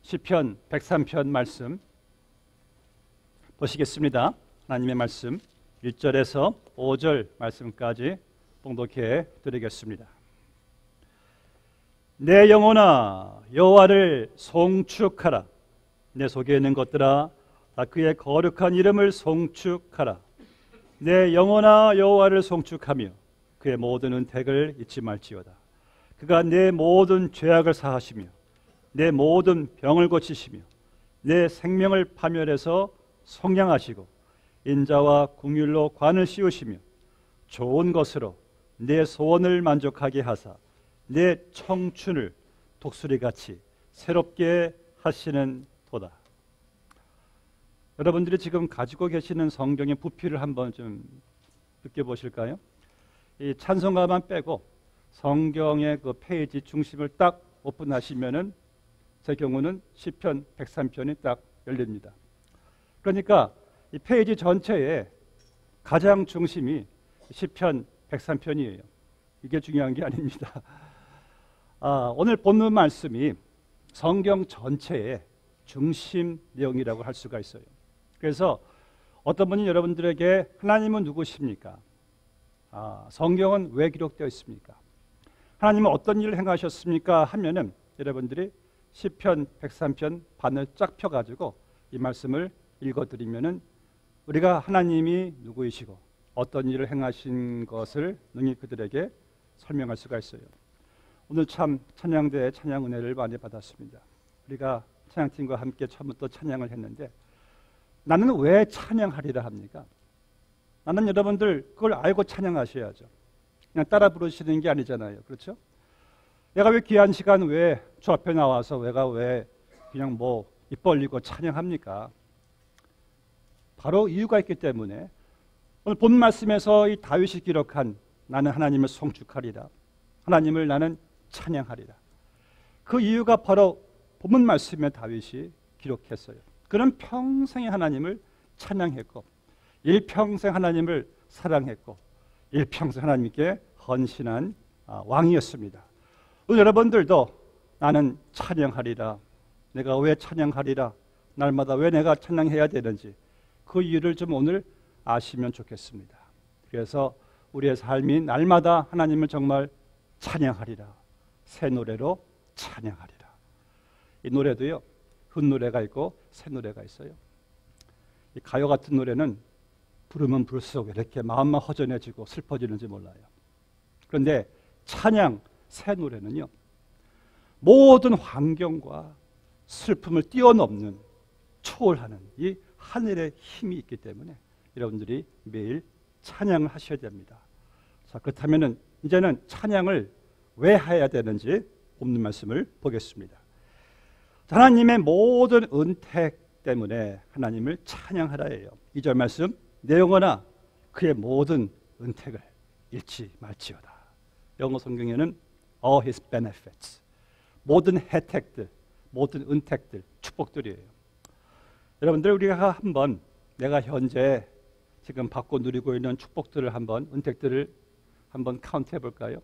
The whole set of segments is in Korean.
시편 103편 말씀 보시겠습니다. 하나님의 말씀 1절에서 5절 말씀까지 봉독해 드리겠습니다. 내 영혼아 여호와를 송축하라. 내 속에 있는 것들아 다 그의 거룩한 이름을 송축하라. 내 영혼아 여호와를 송축하며 그의 모든 은택을 잊지 말지어다. 그가 내 모든 죄악을 사하시며 내 모든 병을 고치시며 내 생명을 파멸해서 속량하시고 인자와 긍휼로 관을 씌우시며 좋은 것으로 내 소원을 만족하게 하사 내 청춘을 독수리같이 새롭게 하시는 도다. 여러분들이 지금 가지고 계시는 성경의 부피를 한번 좀 느껴보실까요? 이 찬송가만 빼고 성경의 그 페이지 중심을 딱 오픈하시면은 제 경우는 시편 103편이 딱 열립니다. 그러니까 이 페이지 전체에 가장 중심이 시편 103편이에요. 이게 중요한 게 아닙니다. 오늘 본문 말씀이 성경 전체의 중심 내용이라고 할 수가 있어요. 그래서 어떤 분이 여러분들에게 하나님은 누구십니까? 성경은 왜 기록되어 있습니까? 하나님은 어떤 일을 행하셨습니까? 하면은 여러분들이 시편 103편 반을 쫙 펴가지고 이 말씀을 읽어드리면은 우리가 하나님이 누구이시고 어떤 일을 행하신 것을 능히 그들에게 설명할 수가 있어요. 오늘 참 찬양대의 찬양 은혜를 많이 받았습니다. 우리가 찬양팀과 함께 처음부터 찬양을 했는데 나는 왜 찬양하리라 합니까? 나는 여러분들 그걸 알고 찬양하셔야죠. 그냥 따라 부르시는 게 아니잖아요. 그렇죠? 내가 왜 귀한 시간 왜 주 앞에 나와서 내가 왜 그냥 뭐 입 벌리고 찬양합니까? 바로 이유가 있기 때문에 오늘 본 말씀에서 이 다윗이 기록한 나는 하나님을 송축하리라. 하나님을 나는 찬양하리라. 그 이유가 바로 본문 말씀에 다윗이 기록했어요. 그는 평생에 하나님을 찬양했고 일평생 하나님을 사랑했고 일평생 하나님께 헌신한 왕이었습니다. 오늘 여러분들도 나는 찬양하리라. 내가 왜 찬양하리라. 날마다 왜 내가 찬양해야 되는지 그 이유를 좀 오늘 아시면 좋겠습니다. 그래서 우리의 삶이 날마다 하나님을 정말 찬양하리라. 새 노래로 찬양하리라. 이 노래도요. 훈 노래가 있고 새 노래가 있어요. 이 가요 같은 노래는 부르면 부를수록 이렇게 마음만 허전해지고 슬퍼지는지 몰라요. 그런데 찬양, 새 노래는요. 모든 환경과 슬픔을 뛰어넘는 초월하는 이 하늘의 힘이 있기 때문에 여러분들이 매일 찬양을 하셔야 됩니다. 자, 그렇다면 이제는 찬양을 왜 해야 되는지 본문 말씀을 보겠습니다. 하나님의 모든 은택 때문에 하나님을 찬양하라예요. 2절 말씀 내 영혼아 그의 모든 은택을 잃지 말지어다. 영어 성경에는 all his benefits 모든 혜택들, 모든 은택들, 축복들이에요. 여러분들 우리가 한번 내가 현재 지금 받고 누리고 있는 축복들을 한번 은택들을 한번 카운트 해볼까요?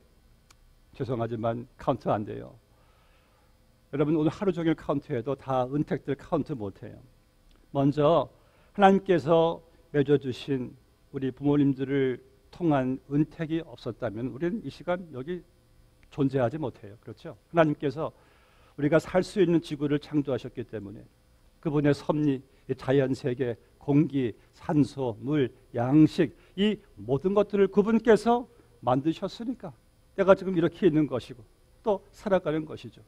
죄송하지만 카운트 안 돼요. 여러분 오늘 하루 종일 카운트해도 다 은택들 카운트 못해요. 먼저 하나님께서 맺어주신 우리 부모님들을 통한 은택이 없었다면 우리는 이 시간 여기 존재하지 못해요. 그렇죠? 하나님께서 우리가 살 수 있는 지구를 창조하셨기 때문에 그분의 섭리, 자연세계, 공기, 산소, 물, 양식 이 모든 것들을 그분께서 만드셨으니까 내가 지금 이렇게 있는 것이고 또 살아가는 것이죠.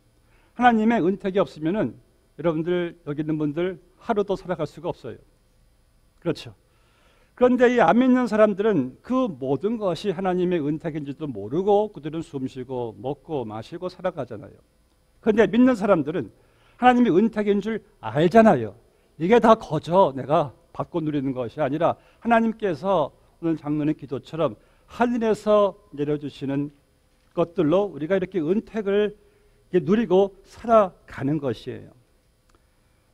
하나님의 은택이 없으면은 여러분들 여기 있는 분들 하루도 살아갈 수가 없어요. 그렇죠? 그런데 이 안 믿는 사람들은 그 모든 것이 하나님의 은택인지도 모르고 그들은 숨쉬고 먹고 마시고 살아가잖아요. 그런데 믿는 사람들은 하나님의 은택인 줄 알잖아요. 이게 다 거저 내가 받고 누리는 것이 아니라 하나님께서 오늘 장로의 기도처럼 하늘에서 내려주시는 것들로 우리가 이렇게 은택을 누리고 살아가는 것이에요.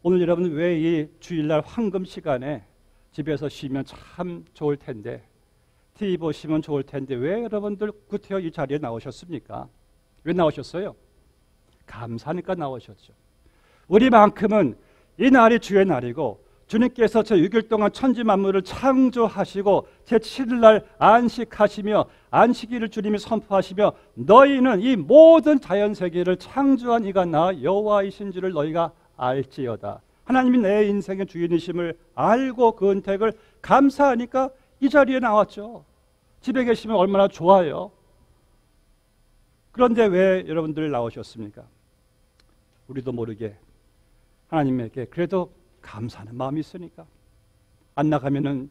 오늘 여러분 왜 이 주일날 황금 시간에 집에서 쉬면 참 좋을 텐데 TV 보시면 좋을 텐데 왜 여러분들 구태여 이 자리에 나오셨습니까? 왜 나오셨어요? 감사하니까 나오셨죠. 우리만큼은 이 날이 주의 날이고 주님께서 저 6일 동안 천지 만물을 창조하시고 제7일 날 안식하시며 안식일을 주님이 선포하시며 너희는 이 모든 자연 세계를 창조한 이가 나 여호와이신 줄을 너희가 알지어다. 하나님이 내 인생의 주인이심을 알고 그 은택을 감사하니까 이 자리에 나왔죠. 집에 계시면 얼마나 좋아요. 그런데 왜 여러분들 나오셨습니까? 우리도 모르게 하나님에게 그래도 감사하는 마음이 있으니까, 안 나가면은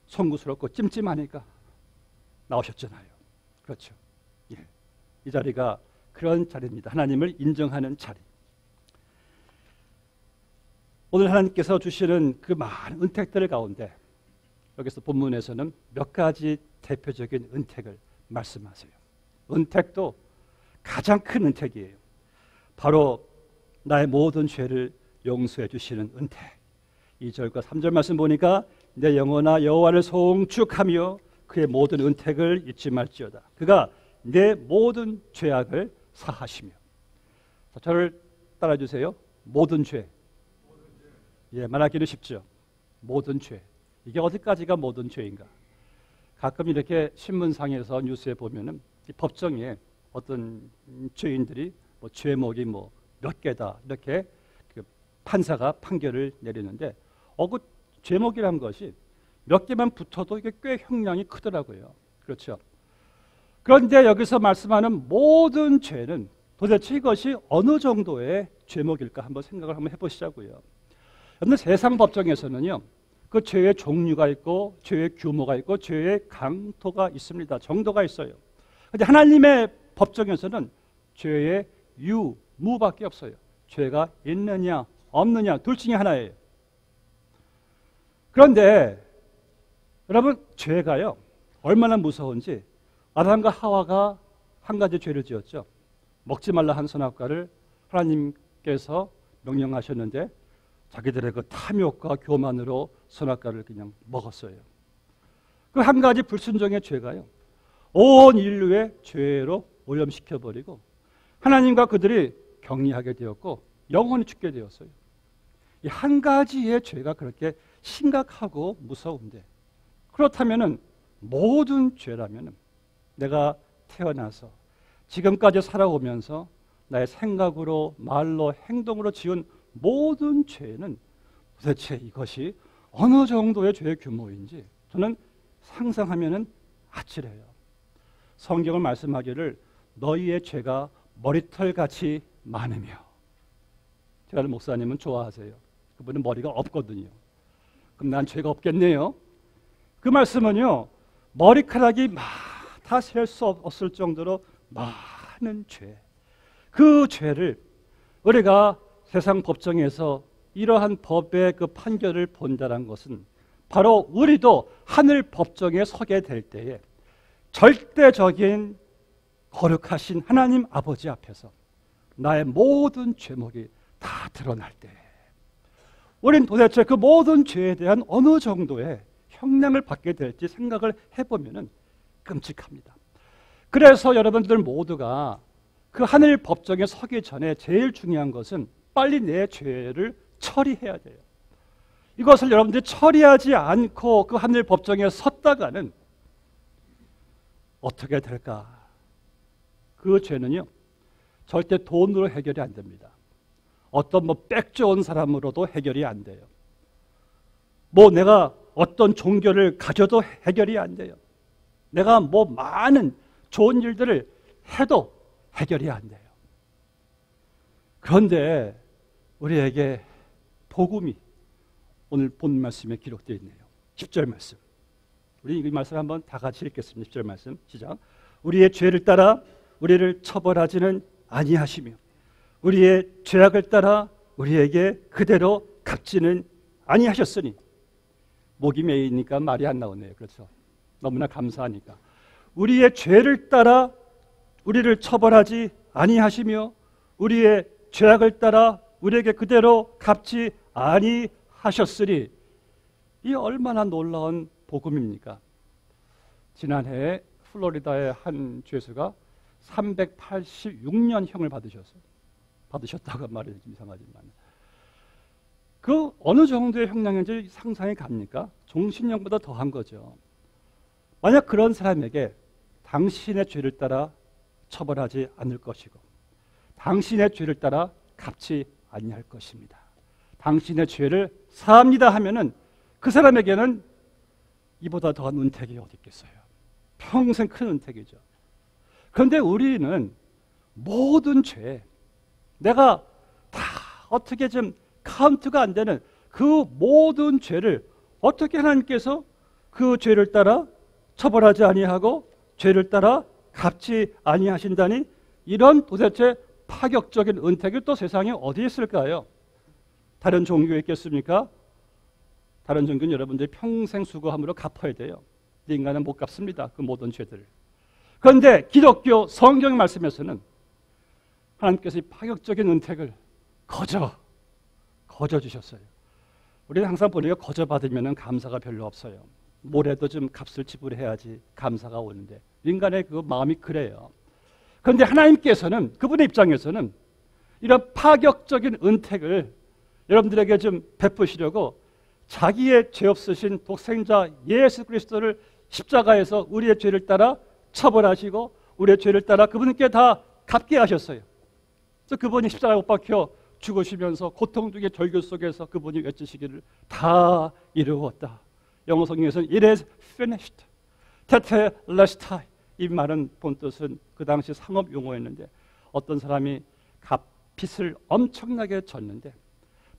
송구스럽고 찜찜하니까 나오셨잖아요. 그렇죠. 예. 이 자리가 그런 자리입니다. 하나님을 인정하는 자리. 오늘 하나님께서 주시는 그 많은 은택들 가운데 여기서 본문에서는 몇 가지 대표적인 은택을 말씀하세요. 은택도 가장 큰 은택이에요. 바로 나의 모든 죄를 용서해 주시는 은택. 2절과 3절 말씀 보니까 내 영혼아 여호와를 송축하며 그의 모든 은택을 잊지 말지어다. 그가 내 모든 죄악을 사하시며. 자, 저를 따라주세요. 모든 죄. 예, 말하기는 쉽죠. 모든 죄. 이게 어디까지가 모든 죄인가? 가끔 이렇게 신문상에서 뉴스에 보면은 이 법정에 어떤 죄인들이 뭐 죄목이 뭐 몇 개다 이렇게 그 판사가 판결을 내리는데 그 죄목이란 것이 몇 개만 붙어도 이게 꽤 형량이 크더라고요. 그렇죠. 그런데 여기서 말씀하는 모든 죄는 도대체 이것이 어느 정도의 죄목일까 한번 생각을 한번 해보시자고요. 그런데 세상 법정에서는요, 그 죄의 종류가 있고 죄의 규모가 있고 죄의 강도가 있습니다. 정도가 있어요. 그런데 하나님의 법정에서는 죄의 무밖에 없어요. 죄가 있느냐 없느냐 둘 중에 하나예요. 그런데 여러분, 죄가요 얼마나 무서운지, 아담과 하와가 한 가지 죄를 지었죠. 먹지 말라 한 선악과를 하나님께서 명령하셨는데 자기들의 그 탐욕과 교만으로 선악과를 그냥 먹었어요. 그 한 가지 불순종의 죄가요 온 인류의 죄로 오염시켜버리고 하나님과 그들이 격리하게 되었고 영원히 죽게 되었어요. 이 한 가지의 죄가 그렇게 심각하고 무서운데, 그렇다면 모든 죄라면 내가 태어나서 지금까지 살아오면서 나의 생각으로 말로 행동으로 지은 모든 죄는 도대체 이것이 어느 정도의 죄의 규모인지 저는 상상하면 아찔해요. 성경을 말씀하기를 너희의 죄가 머리털같이 많으며. 제가 아는 목사님은 좋아하세요. 그분은 머리가 없거든요. 그럼 난 죄가 없겠네요. 그 말씀은요, 머리카락이 다 셀 수 없을 정도로 많은 죄, 그 죄를 우리가 세상 법정에서 이러한 법의 그 판결을 본다는 것은 바로 우리도 하늘 법정에 서게 될 때에 절대적인 거룩하신 하나님 아버지 앞에서 나의 모든 죄목이 다 드러날 때 우린 도대체 그 모든 죄에 대한 어느 정도의 형량을 받게 될지 생각을 해보면 끔찍합니다. 그래서 여러분들 모두가 그 하늘 법정에 서기 전에 제일 중요한 것은 빨리 내 죄를 처리해야 돼요. 이것을 여러분들이 처리하지 않고 그 하늘 법정에 섰다가는 어떻게 될까? 그 죄는요 절대 돈으로 해결이 안 됩니다. 어떤 빽 좋은 사람으로도 해결이 안 돼요. 내가 어떤 종교를 가져도 해결이 안 돼요. 내가 많은 좋은 일들을 해도 해결이 안 돼요. 그런데 우리에게 복음이 오늘 본 말씀에 기록되어 있네요. 10절 말씀. 우리 이 말씀 한번 다 같이 읽겠습니다. 10절 말씀 시작. 우리의 죄를 따라 우리를 처벌하지는 아니하시며 우리의 죄악을 따라 우리에게 그대로 갚지는 아니하셨으니. 목이 메이니까 말이 안 나오네요. 그렇죠. 너무나 감사하니까. 우리의 죄를 따라 우리를 처벌하지 아니하시며 우리의 죄악을 따라 우리에게 그대로 갚지 아니하셨으니. 이 얼마나 놀라운 복음입니까? 지난해 플로리다의 한 죄수가 386년 형을 받으셨다고 말이 좀 이상하지만 그 어느 정도의 형량인지 상상이 갑니까? 종신형보다 더한 거죠. 만약 그런 사람에게 당신의 죄를 따라 처벌하지 않을 것이고 당신의 죄를 따라 갚지 아니할 것입니다. 당신의 죄를 사합니다 하면은 그 사람에게는 이보다 더한 은택이 어디 있겠어요? 평생 큰 은택이죠. 그런데 우리는 모든 죄, 내가 다 어떻게 좀 카운트가 안 되는 그 모든 죄를 어떻게 하나님께서 그 죄를 따라 처벌하지 아니하고 죄를 따라 갚지 아니하신다니, 이런 도대체 파격적인 은택이 또 세상에 어디 있을까요? 다른 종교에 있겠습니까? 다른 종교는 여러분들이 평생 수고함으로 갚아야 돼요. 인간은 못 갚습니다. 그 모든 죄들을. 그런데 기독교 성경 말씀에서는 하나님께서 이 파격적인 은택을 거저 주셨어요. 우리는 항상 보니까 거저 받으면 감사가 별로 없어요. 뭐래도 좀 값을 지불해야지 감사가 오는데 인간의 그 마음이 그래요. 그런데 하나님께서는, 그분의 입장에서는 이런 파격적인 은택을 여러분들에게 좀 베푸시려고 자기의 죄 없으신 독생자 예수 그리스도를 십자가에서 우리의 죄를 따라 처벌하시고 우리의 죄를 따라 그분께 다 갚게 하셨어요. 그래서 그분이 십자가에 못 박혀 죽으시면서 고통 중의 절규 속에서 그분이 외치시기를 다 이루었다. 영어 성경에서는 It is finished. 테텔레스타이. 이 말은 본뜻은 그 당시 상업 용어였는데 어떤 사람이 빚을 엄청나게 졌는데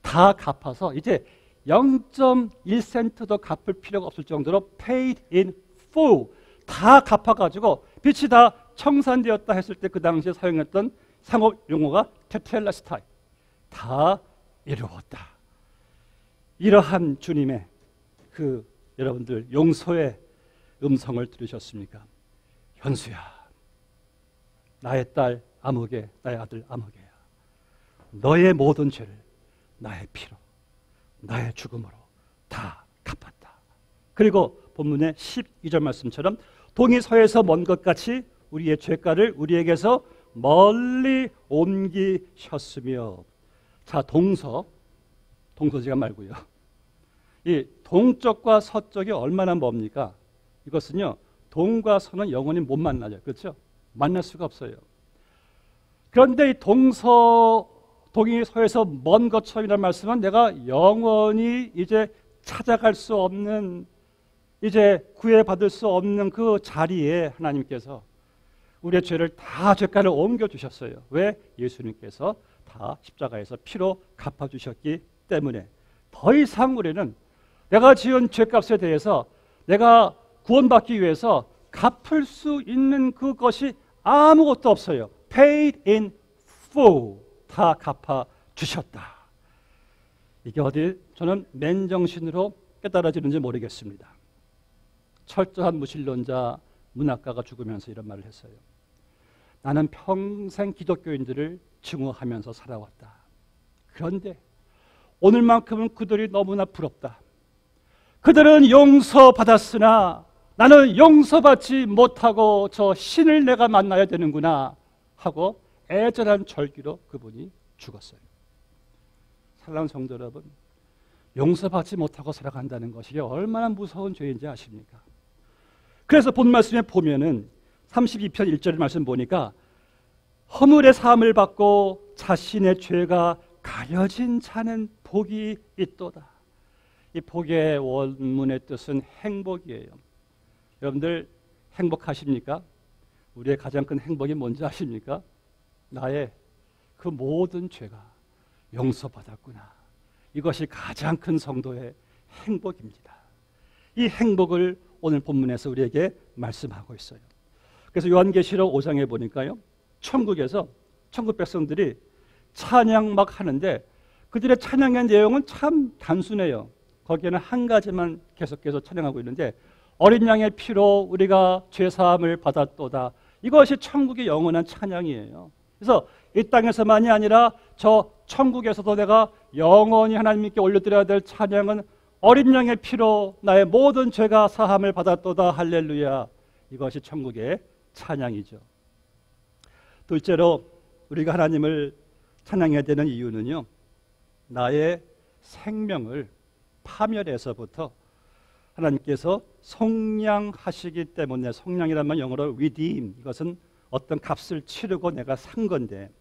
다 갚아서 이제 0.1센트도 갚을 필요가 없을 정도로 paid in full, 다 갚아가지고 빚이 다 청산되었다 했을 때 그 당시에 사용했던 상업 용어가 테텔레스타이, 다 이루었다. 이러한 주님의 그 여러분들 용서의 음성을 들으셨습니까? 현수야, 나의 딸 아무개, 나의 아들 아무개야, 너의 모든 죄를 나의 피로, 나의 죽음으로 다 갚았다. 그리고 본문의 12절 말씀처럼 동이 서에서 먼 것 같이 우리의 죄가를 우리에게서 멀리 옮기셨으며. 자, 동서지간 말고요. 이 동쪽과 서쪽이 얼마나 멉니까? 이것은요, 동과 서는 영원히 못 만나죠. 그렇죠? 만날 수가 없어요. 그런데 이 동이 서에서 먼 것처럼이라는 말씀은 내가 영원히 이제 찾아갈 수 없는, 이제 구해받을 수 없는 그 자리에 하나님께서 우리의 죄를 다 죄가를 옮겨주셨어요. 왜? 예수님께서 다 십자가에서 피로 갚아주셨기 때문에. 더 이상 우리는 내가 지은 죄값에 대해서 내가 구원받기 위해서 갚을 수 있는 그것이 아무것도 없어요. Paid in full, 다 갚아주셨다. 이게 어디 저는 맨정신으로 깨달아지는지 모르겠습니다. 철저한 무신론자 문학가가 죽으면서 이런 말을 했어요. 나는 평생 기독교인들을 증오하면서 살아왔다. 그런데 오늘만큼은 그들이 너무나 부럽다. 그들은 용서받았으나 나는 용서받지 못하고 저 신을 내가 만나야 되는구나 하고 애절한 절기로 그분이 죽었어요. 사랑하는 성도 여러분, 용서받지 못하고 살아간다는 것이 얼마나 무서운 죄인지 아십니까? 그래서 본 말씀에 보면은 32편 1절 말씀 보니까 허물의 사함을 받고 자신의 죄가 가려진 자는 복이 있도다. 이 복의 원문의 뜻은 행복이에요. 여러분들 행복하십니까? 우리의 가장 큰 행복이 뭔지 아십니까? 나의 그 모든 죄가 용서받았구나. 이것이 가장 큰 성도의 행복입니다. 이 행복을 오늘 본문에서 우리에게 말씀하고 있어요. 그래서 요한계시록 5장에 보니까요, 천국에서 천국 백성들이 찬양 막 하는데 그들의 찬양의 내용은 참 단순해요. 거기에는 한 가지만 계속해서 찬양하고 있는데 어린 양의 피로 우리가 죄사함을 받았도다. 이것이 천국의 영원한 찬양이에요. 그래서 이 땅에서만이 아니라 저 천국에서도 내가 영원히 하나님께 올려드려야 될 찬양은 어린 양의 피로 나의 모든 죄가 사함을 받았도다. 할렐루야. 이것이 천국의 찬양이죠. 둘째로 우리가 하나님을 찬양해야 되는 이유는요, 나의 생명을 파멸해서부터 하나님께서 속량하시기 때문에, 속량이라면 영어로 redeem, 이것은 어떤 값을 치르고 내가 산 건데,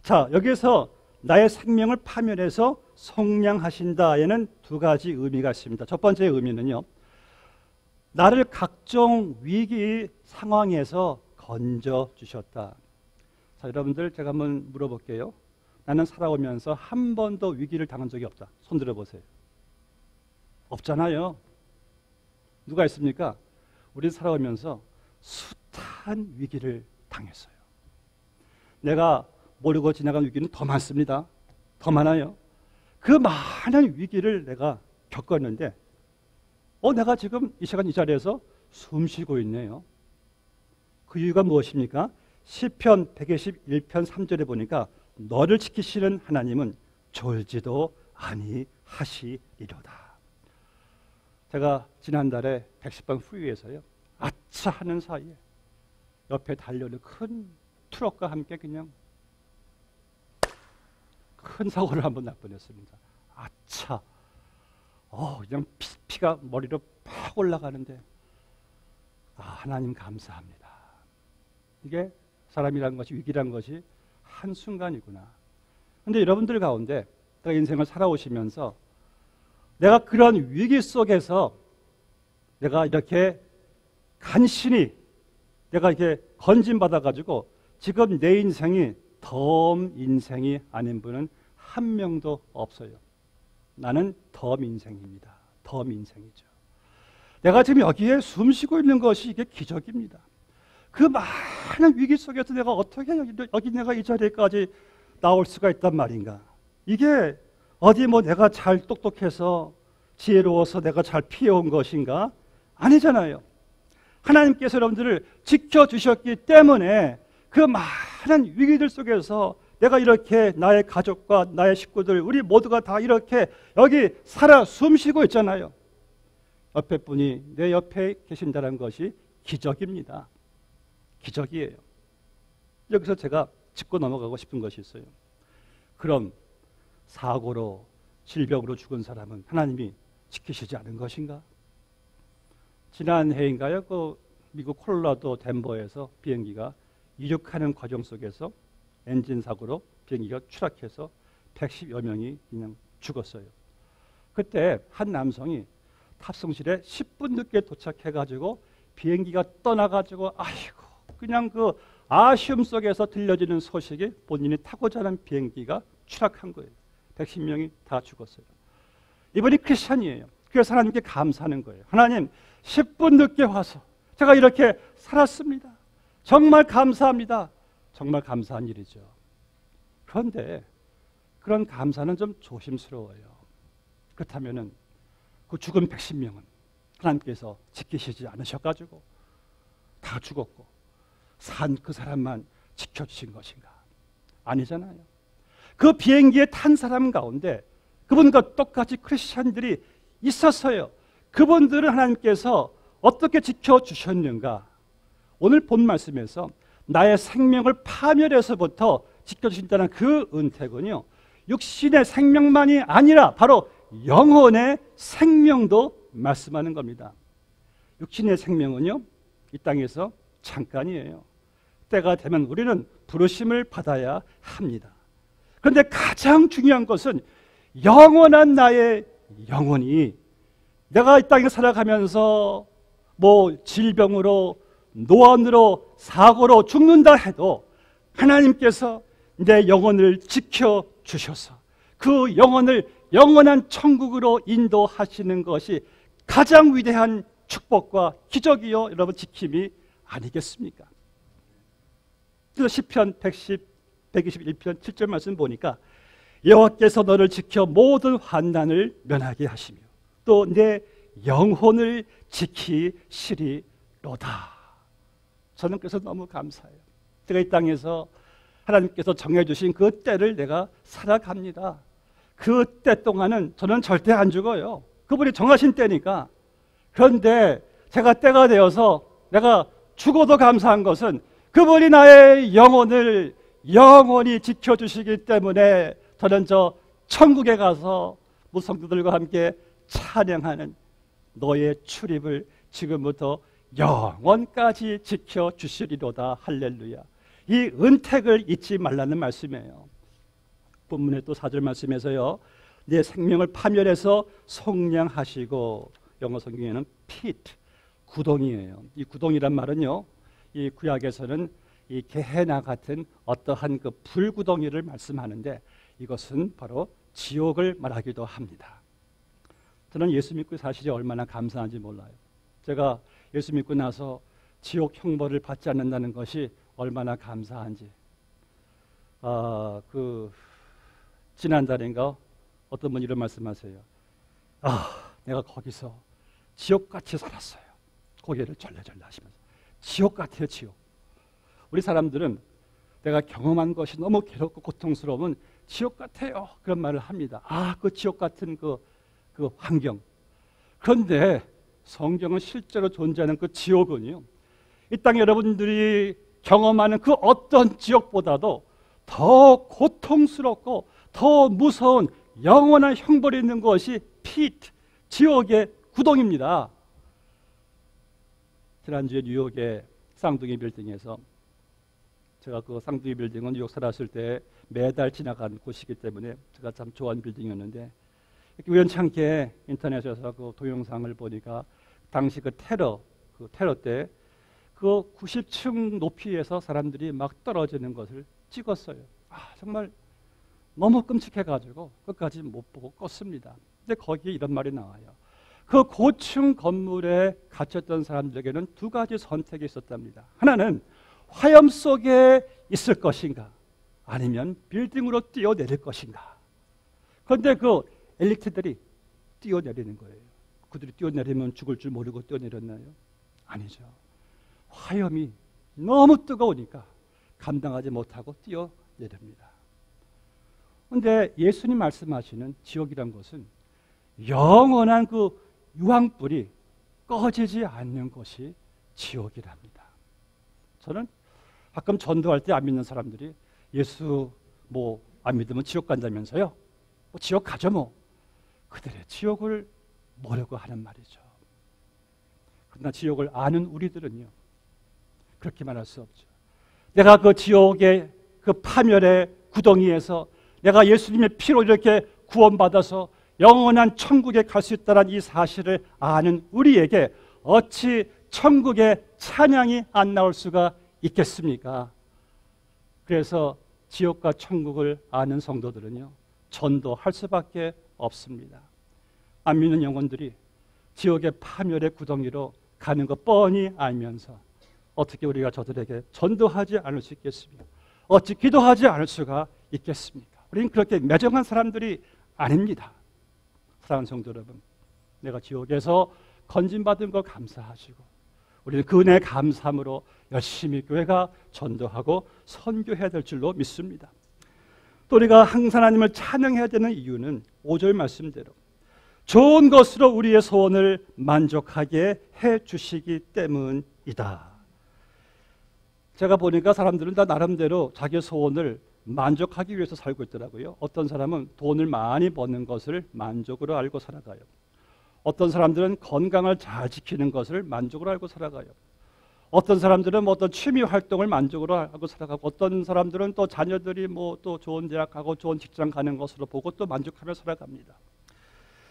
자, 여기서 나의 생명을 파멸해서 속량하신다에는 두 가지 의미가 있습니다. 첫 번째 의미는요, 나를 각종 위기 상황에서 건져주셨다. 자, 여러분들 제가 한번 물어볼게요. 나는 살아오면서 한 번도 위기를 당한 적이 없다. 손 들어보세요. 없잖아요. 누가 있습니까? 우리 살아오면서 숱한 위기를 당했어요. 내가 모르고 지나간 위기는 더 많습니다. 더 많아요. 그 많은 위기를 내가 겪었는데 내가 지금 이 시간 이 자리에서 숨 쉬고 있네요. 그 이유가 무엇입니까? 시편 121편 3절에 보니까 너를 지키시는 하나님은 졸지도 아니하시리로다. 제가 지난달에 110번 후위에서요, 아차 하는 사이에 옆에 달려오는 큰 트럭과 함께 그냥 큰 사고를 한번 날 뻔했습니다. 아차. 그냥 피가 머리로 팍 올라가는데, 하나님 감사합니다. 이게 사람이라는 것이, 위기라는 것이 한순간이구나. 그런데 여러분들 가운데 내가 인생을 살아오시면서 내가 그런 위기 속에서 내가 이렇게 간신히 내가 이렇게 건진받아가지고 지금 내 인생이 덤 인생이 아닌 분은 한 명도 없어요. 나는 덤 인생입니다. 덤 인생이죠. 내가 지금 여기에 숨 쉬고 있는 것이 이게 기적입니다. 그 많은 위기 속에서 내가 어떻게 여기 내가 이 자리까지 나올 수가 있단 말인가. 이게 어디 뭐 내가 잘 똑똑해서 지혜로워서 내가 잘 피해온 것인가? 아니잖아요. 하나님께서 여러분들을 지켜주셨기 때문에 그 많은 위기들 속에서 내가 이렇게 나의 가족과 나의 식구들, 우리 모두가 다 이렇게 여기 살아 숨쉬고 있잖아요. 옆에 분이 내 옆에 계신다는 것이 기적입니다. 기적이에요. 여기서 제가 짚고 넘어가고 싶은 것이 있어요. 그럼 사고로 질병으로 죽은 사람은 하나님이 지키시지 않은 것인가? 지난해인가요? 그 미국 콜로라도 덴버에서 비행기가 이륙하는 과정 속에서 엔진 사고로 비행기가 추락해서 110여 명이 그냥 죽었어요. 그때 한 남성이 탑승실에 10분 늦게 도착해가지고 비행기가 떠나가지고 그냥 그 아쉬움 속에서 들려지는 소식이 본인이 타고자 하는 비행기가 추락한 거예요. 110명이 다 죽었어요. 이분이 크리스찬이에요. 그래서 하나님께 감사하는 거예요. 하나님, 10분 늦게 와서 제가 이렇게 살았습니다. 정말 감사합니다. 정말 감사한 일이죠. 그런데 그런 감사는 좀 조심스러워요. 그렇다면은 그 죽은 110명은 하나님께서 지키시지 않으셔가지고 다 죽었고 산 그 사람만 지켜주신 것인가? 아니잖아요. 그 비행기에 탄 사람 가운데 그분과 똑같이 크리스찬들이 있었어요. 그분들은 하나님께서 어떻게 지켜주셨는가? 오늘 본 말씀에서 나의 생명을 파멸해서부터 지켜주신다는 그 은택은요, 육신의 생명만이 아니라 바로 영혼의 생명도 말씀하는 겁니다. 육신의 생명은요, 이 땅에서 잠깐이에요. 때가 되면 우리는 부르심을 받아야 합니다. 그런데 가장 중요한 것은 영원한 나의 영혼이 내가 이 땅에 살아가면서 뭐 질병으로, 노안으로, 사고로 죽는다 해도 하나님께서 내 영혼을 지켜주셔서 그 영혼을 영원한 천국으로 인도하시는 것이 가장 위대한 축복과 기적이요, 여러분, 지킴이 아니겠습니까? 그래서 시편 121편 7절 말씀 보니까 여호와께서 너를 지켜 모든 환난을 면하게 하시며 또 내 영혼을 지키시리로다. 저는 그래서 너무 감사해요. 제가 이 땅에서 하나님께서 정해주신 그 때를 내가 살아갑니다. 그 때 동안은 저는 절대 안 죽어요. 그분이 정하신 때니까. 그런데 제가 때가 되어서 내가 죽어도 감사한 것은 그분이 나의 영혼을 영원히 지켜주시기 때문에 저는 저 천국에 가서 무성도들과 함께 찬양하는 너의 출입을 지금부터 영원까지 지켜주시리로다. 할렐루야. 이 은택을 잊지 말라는 말씀이에요. 본문의 또 4절 말씀에서요, 내 생명을 파멸해서 속량하시고, 영어 성경에는 pit, 구덩이에요. 이 구덩이란 말은요, 이 구약에서는 이 게헤나 같은 어떠한 그 불구덩이를 말씀하는데, 이것은 바로 지옥을 말하기도 합니다. 저는 예수 믿고 사실이 얼마나 감사한지 몰라요. 제가 예수 믿고 나서 지옥 형벌을 받지 않는다는 것이 얼마나 감사한지. 지난달인가 어떤 분이 이런 말씀하세요. 내가 거기서 지옥같이 살았어요. 고개를 절레절레 하시면서. 지옥 같아요, 지옥. 우리 사람들은 내가 경험한 것이 너무 괴롭고 고통스러우면 지옥 같아요, 그런 말을 합니다. 그 지옥 같은 그 환경. 그런데 성경은 실제로 존재하는 그 지옥은요, 이 땅 여러분들이 경험하는 그 어떤 지옥보다도 더 고통스럽고 더 무서운 영원한 형벌이 있는 것이 pit, 지옥의 구덩입니다. 지난주에 뉴욕의 쌍둥이 빌딩에서, 제가 그 쌍둥이 빌딩은 뉴욕 살았을 때 매달 지나간 곳이기 때문에 제가 참 좋아하는 빌딩이었는데, 우연찮게 인터넷에서 그 동영상을 보니까 당시 그 테러 때 그 90층 높이에서 사람들이 막 떨어지는 것을 찍었어요. 정말 너무 끔찍해가지고 끝까지 못 보고 껐습니다. 근데 거기에 이런 말이 나와요. 그 고층 건물에 갇혔던 사람들에게는 두 가지 선택이 있었답니다. 하나는 화염 속에 있을 것인가, 아니면 빌딩으로 뛰어내릴 것인가. 그런데 그 엘리트들이 뛰어내리는 거예요. 그들이 뛰어내리면 죽을 줄 모르고 뛰어내렸나요? 아니죠. 화염이 너무 뜨거우니까 감당하지 못하고 뛰어내립니다. 그런데 예수님 말씀하시는 지옥이란 것은 영원한 그 유황불이 꺼지지 않는 것이 지옥이랍니다. 저는 가끔 전도할 때 안 믿는 사람들이 예수 안 믿으면 지옥 간다면서요? 지옥 가죠 뭐. 그들의 지옥을 모르고 하는 말이죠. 그러나 지옥을 아는 우리들은요, 그렇게 말할 수 없죠. 내가 그 지옥의 그 파멸의 구덩이에서 내가 예수님의 피로 이렇게 구원받아서 영원한 천국에 갈 수 있다는 이 사실을 아는 우리에게 어찌 천국의 찬양이 안 나올 수가 있겠습니까? 그래서 지옥과 천국을 아는 성도들은요, 전도할 수밖에 없습니다. 안 믿는 영혼들이 지옥의 파멸의 구덩이로 가는 것 뻔히 알면서 어떻게 우리가 저들에게 전도하지 않을 수 있겠습니까? 어찌 기도하지 않을 수가 있겠습니까? 우리는 그렇게 매정한 사람들이 아닙니다. 사랑하는 성도 여러분, 내가 지옥에서 건진받은 거 감사하시고 우리는 그 은혜 감사함으로 열심히 교회가 전도하고 선교해야 될 줄로 믿습니다. 또 우리가 항상 하나님을 찬양해야 되는 이유는 5절 말씀대로 좋은 것으로 우리의 소원을 만족하게 해주시기 때문이다. 제가 보니까 사람들은 다 나름대로 자기 소원을 만족하기 위해서 살고 있더라고요. 어떤 사람은 돈을 많이 버는 것을 만족으로 알고 살아가요. 어떤 사람들은 건강을 잘 지키는 것을 만족으로 알고 살아가요. 어떤 사람들은 어떤 취미 활동을 만족으로 하고 살아가고, 어떤 사람들은 또 자녀들이 또 좋은 대학 가고 좋은 직장 가는 것으로 보고 또 만족하며 살아갑니다.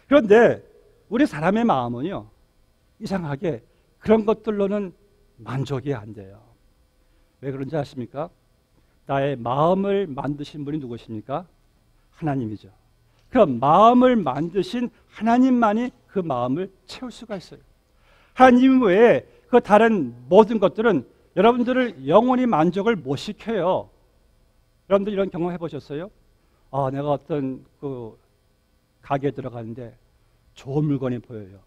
그런데 우리 사람의 마음은요, 이상하게 그런 것들로는 만족이 안 돼요. 왜 그런지 아십니까? 나의 마음을 만드신 분이 누구십니까? 하나님이죠. 그럼 마음을 만드신 하나님만이 그 마음을 채울 수가 있어요. 하나님 외에 그 다른 모든 것들은 여러분들을 영원히 만족을 못 시켜요. 여러분들 이런 경험 해보셨어요? 내가 어떤 그 가게에 들어가는데 좋은 물건이 보여요.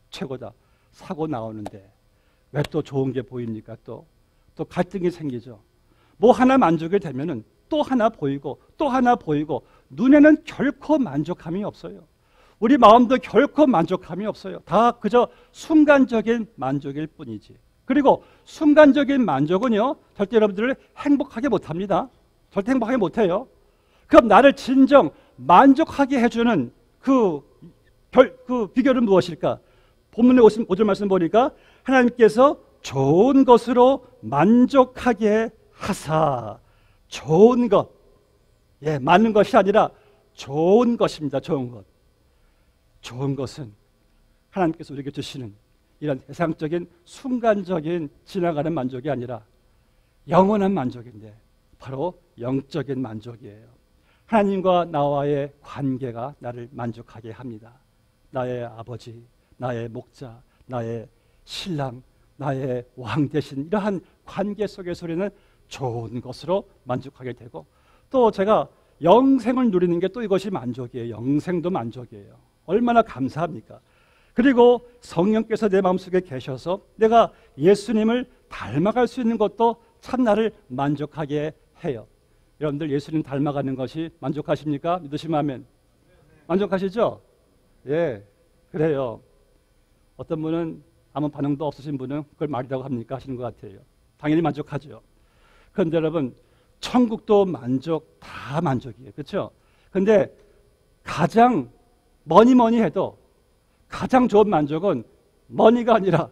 최고다. 사고 나오는데 왜 또 좋은 게 보입니까? 또 갈등이 생기죠. 뭐 하나 만족이 되면은 또 하나 보이고 또 하나 보이고, 눈에는 결코 만족함이 없어요. 우리 마음도 결코 만족함이 없어요. 다 그저 순간적인 만족일 뿐이지. 그리고 순간적인 만족은요, 절대 여러분들을 행복하게 못합니다. 절대 행복하게 못해요. 그럼 나를 진정 만족하게 해주는 그 비결은 무엇일까? 본문의 5절 말씀 보니까 하나님께서 좋은 것으로 만족하게 하사. 좋은 것, 많은 것이 아니라 좋은 것입니다. 좋은 것. 좋은 것은 하나님께서 우리에게 주시는 이런 대상적인 순간적인 지나가는 만족이 아니라 영원한 만족인데 바로 영적인 만족이에요. 하나님과 나와의 관계가 나를 만족하게 합니다. 나의 아버지, 나의 목자, 나의 신랑, 나의 왕 대신 이러한 관계 속에서 우리는 좋은 것으로 만족하게 되고, 또 제가 영생을 누리는 게 또 이것이 만족이에요. 영생도 만족이에요. 얼마나 감사합니까? 그리고 성령께서 내 마음속에 계셔서 내가 예수님을 닮아갈 수 있는 것도 참 나를 만족하게 해요. 여러분들 예수님 닮아가는 것이 만족하십니까? 믿으시면 아멘. 만족하시죠? 예, 그래요. 어떤 분은 아무 반응도 없으신 분은 그걸 말이라고 합니까? 하시는 것 같아요. 당연히 만족하죠. 그런데 여러분, 천국도 만족, 다 만족이에요. 그렇죠? 근데 가장 뭐니 해도 가장 좋은 만족은 머니가 아니라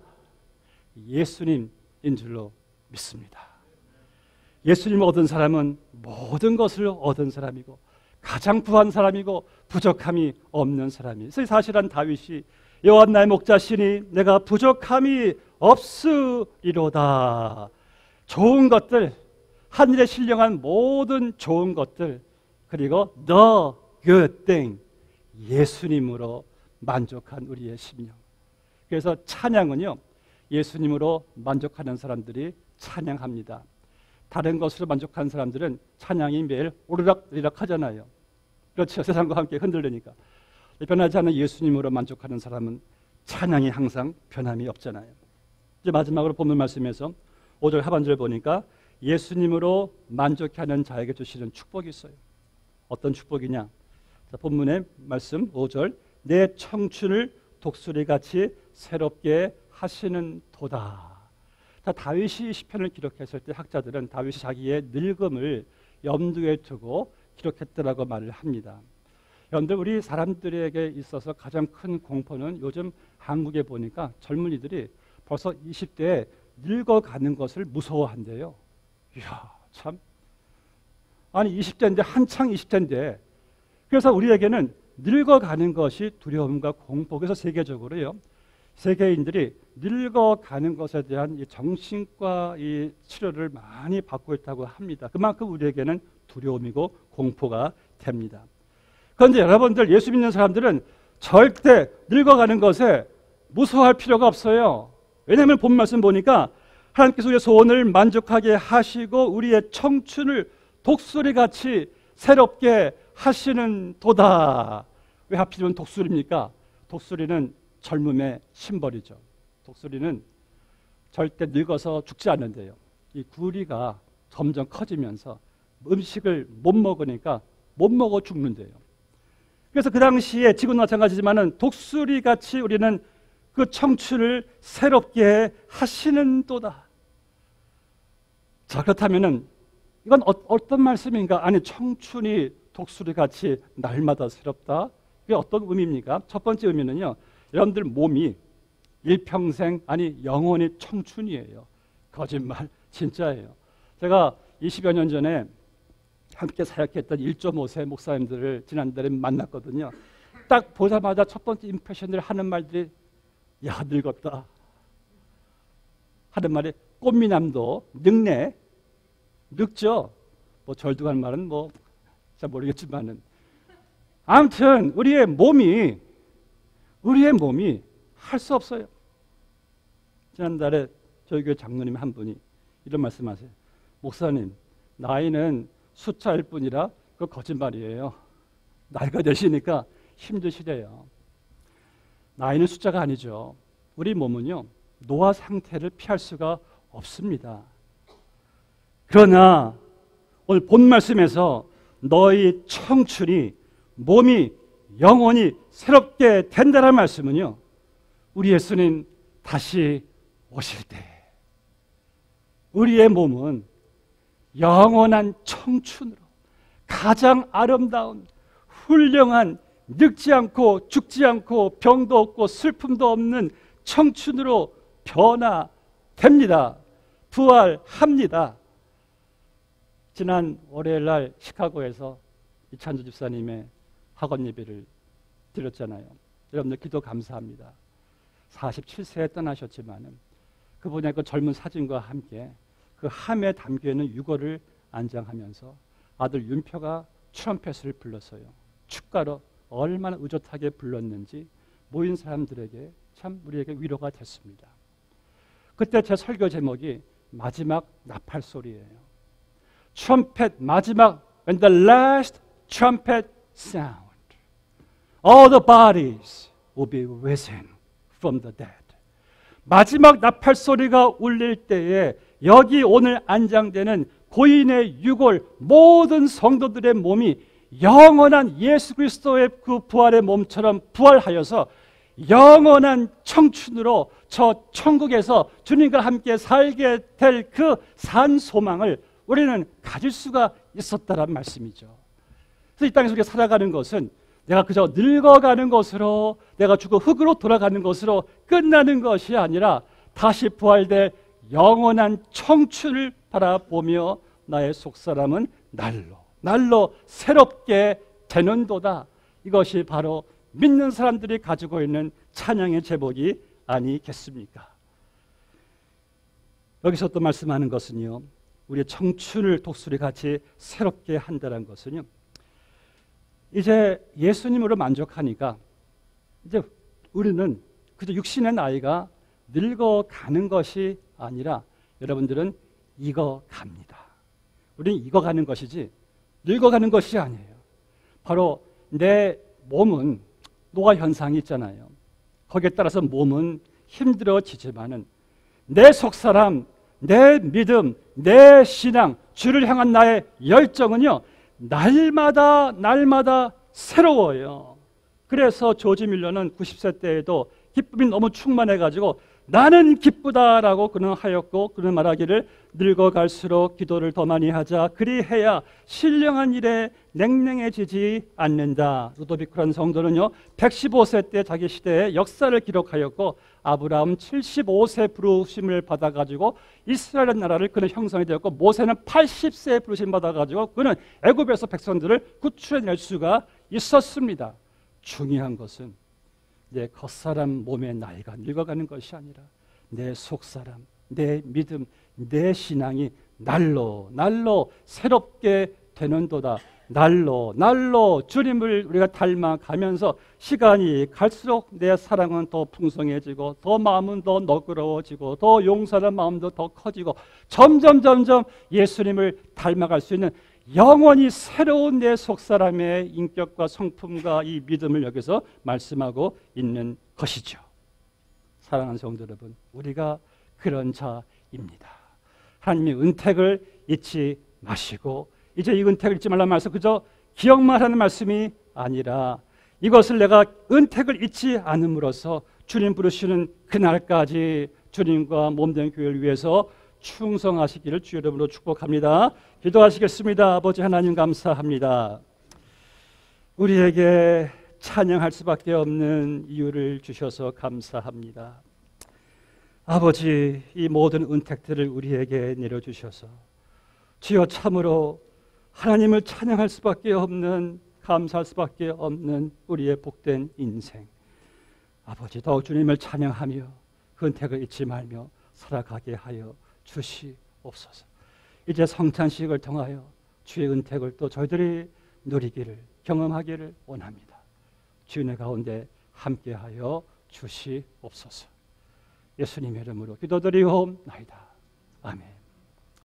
예수님인 줄로 믿습니다. 예수님을 얻은 사람은 모든 것을 얻은 사람이고 가장 부한 사람이고 부족함이 없는 사람이. 사실은 다윗이 여호와 나의 목자시니 내가 부족함이 없으리로다. 좋은 것들, 하늘에 신령한 모든 좋은 것들, 그리고 the good thing, 예수님으로 만족한 우리의 심령. 그래서 찬양은요, 예수님으로 만족하는 사람들이 찬양합니다. 다른 것으로 만족하는 사람들은 찬양이 매일 오르락내리락 하잖아요. 그렇죠. 세상과 함께 흔들리니까. 변하지 않는 예수님으로 만족하는 사람은 찬양이 항상 변함이 없잖아요. 이제 마지막으로 본문 말씀에서 5절 하반절 보니까 예수님으로 만족하는 자에게 주시는 축복이 있어요. 어떤 축복이냐? 자, 본문의 말씀 5절, 내 청춘을 독수리같이 새롭게 하시는 도다. 자, 다윗이 시편을 기록했을 때 학자들은 다윗이 자기의 늙음을 염두에 두고 기록했다라고 말을 합니다. 그런데 우리 사람들에게 있어서 가장 큰 공포는 요즘 한국에 보니까 젊은이들이 벌써 20대에 늙어가는 것을 무서워한대요. 이야, 참. 아니 20대인데 한창 20대인데, 그래서 우리에게는 늙어가는 것이 두려움과 공포. 그래서 세계적으로요, 세계인들이 늙어가는 것에 대한 이 정신과 이 치료를 많이 받고 있다고 합니다. 그만큼 우리에게는 두려움이고 공포가 됩니다. 그런데 여러분들, 예수 믿는 사람들은 절대 늙어가는 것에 무서워할 필요가 없어요. 왜냐하면 본 말씀 보니까 하나님께서 우리의 소원을 만족하게 하시고 우리의 청춘을 독수리같이 새롭게 하시는 도다. 왜 하필이면 독수리입니까? 독수리는 젊음의 심벌이죠. 독수리는 절대 늙어서 죽지 않는데요, 이 구리가 점점 커지면서 음식을 못 먹으니까 못 먹어 죽는데요. 그래서 그 당시에 지금도 마찬가지지만은 독수리같이 우리는 그 청춘을 새롭게 하시는 도다. 자, 그렇다면은 이건 어떤 말씀인가? 아니, 청춘이 독수리같이 날마다 새롭다. 이게 어떤 의미입니까? 첫 번째 의미는요, 여러분들 몸이 일평생, 아니 영원히 청춘이에요. 거짓말, 진짜예요. 제가 20여 년 전에 함께 사역했던 1.5세 목사님들을 지난달에 만났거든요. 딱 보자마자 첫 번째 임프레션을 하는 말들이, 야, 늙었다 하는 말이, 꽃미남도 늙네. 늙죠. 뭐 절두간 말은 뭐 잘 모르겠지만은, 아무튼 우리의 몸이 할 수 없어요. 지난달에 저희 교회 장로님 한 분이 이런 말씀하세요. 목사님, 나이는 숫자일 뿐이라 그거 거짓말이에요. 나이가 되시니까 힘드시대요. 나이는 숫자가 아니죠. 우리 몸은요, 노화 상태를 피할 수가 없습니다. 그러나 오늘 본 말씀에서 너희 청춘이, 몸이 영원히 새롭게 된다는 말씀은요, 우리 예수님 다시 오실 때 우리의 몸은 영원한 청춘으로 가장 아름다운 훌륭한 늙지 않고 죽지 않고 병도 없고 슬픔도 없는 청춘으로 변화됩니다. 부활합니다. 지난 월요일 날 시카고에서 이찬주 집사님의 학원 예배를 드렸잖아요. 여러분들 기도 감사합니다. 47세에 떠나셨지만은 그분의 그 젊은 사진과 함께 그 함에 담겨있는 유골을 안장하면서 아들 윤표가 트럼펫을 불렀어요. 축가로 얼마나 의젓하게 불렀는지 모인 사람들에게 참 우리에게 위로가 됐습니다. 그때 제 설교 제목이 마지막 나팔 소리예요. 트럼펫 마지막 when the last trumpet sound all the bodies will be risen from the dead. 마지막 나팔 소리가 울릴 때에 여기 오늘 안장되는 고인의 유골 모든 성도들의 몸이 영원한 예수 그리스도의 그 부활의 몸처럼 부활하여서 영원한 청춘으로 저 천국에서 주님과 함께 살게 될 그 산 소망을 우리는 가질 수가 있었다는 말씀이죠. 그래서 이 땅에서 우리가 살아가는 것은 내가 그저 늙어가는 것으로 내가 죽어 흙으로 돌아가는 것으로 끝나는 것이 아니라 다시 부활될 영원한 청춘을 바라보며 나의 속사람은 날로 새롭게 되는도다. 이것이 바로 믿는 사람들이 가지고 있는 찬양의 제목이 아니겠습니까? 여기서 또 말씀하는 것은요, 우리의 청춘을 독수리같이 새롭게 한다는 것은요, 이제 예수님으로 만족하니까 이제 우리는 그저 육신의 나이가 늙어가는 것이 아니라 여러분들은 익어갑니다. 우리는 익어가는 것이지 늙어가는 것이 아니에요. 바로 내 몸은 노화 현상이 있잖아요. 거기에 따라서 몸은 힘들어지지만은 내 속사람, 내 믿음, 내 신앙, 주를 향한 나의 열정은요, 날마다 새로워요. 그래서 조지 밀러는 90세 때에도 기쁨이 너무 충만해가지고 나는 기쁘다라고 그는 하였고, 그는 말하기를 늙어갈수록 기도를 더 많이 하자. 그리해야 신령한 일에 냉랭해지지 않는다. 루도비크라는 성도는요, 115세 때 자기 시대의 역사를 기록하였고, 아브라함 75세 부르심을 받아가지고 이스라엘 나라를 그는 형성이 되었고, 모세는 80세에 부르심 받아가지고 그는 애굽에서 백성들을 구출해낼 수가 있었습니다. 중요한 것은 내 겉사람 몸의 나이가 늙어가는 것이 아니라 내 속사람, 내 믿음, 내 신앙이 날로 새롭게 되는도다. 날로 주님을 우리가 닮아가면서 시간이 갈수록 내 사랑은 더 풍성해지고, 더 마음은 더 너그러워지고, 더 용서하는 마음도 더 커지고, 점점 예수님을 닮아갈 수 있는 영원히 새로운 내 속사람의 인격과 성품과 이 믿음을 여기서 말씀하고 있는 것이죠. 사랑하는 성도 여러분, 우리가 그런 자입니다. 하나님의 은택을 잊지 마시고, 이제 이 은택을 잊지 말라는 말씀 그저 기억만 하는 말씀이 아니라 이것을 내가 은택을 잊지 않음으로써 주님 부르시는 그날까지 주님과 몸된 교회를 위해서 충성하시기를 주의 이름으로 축복합니다. 기도하시겠습니다. 아버지 하나님 감사합니다. 우리에게 찬양할 수밖에 없는 이유를 주셔서 감사합니다. 아버지, 이 모든 은택들을 우리에게 내려주셔서 주여 참으로 하나님을 찬양할 수밖에 없는, 감사할 수밖에 없는 우리의 복된 인생, 아버지 더욱 주님을 찬양하며 그 은택을 잊지 말며 살아가게 하여 주시옵소서. 이제 성찬식을 통하여 주의 은택을 또 저희들이 누리기를, 경험하기를 원합니다. 주의 가운데 함께하여 주시옵소서. 예수님의 이름으로 기도드리옵나이다. 아멘.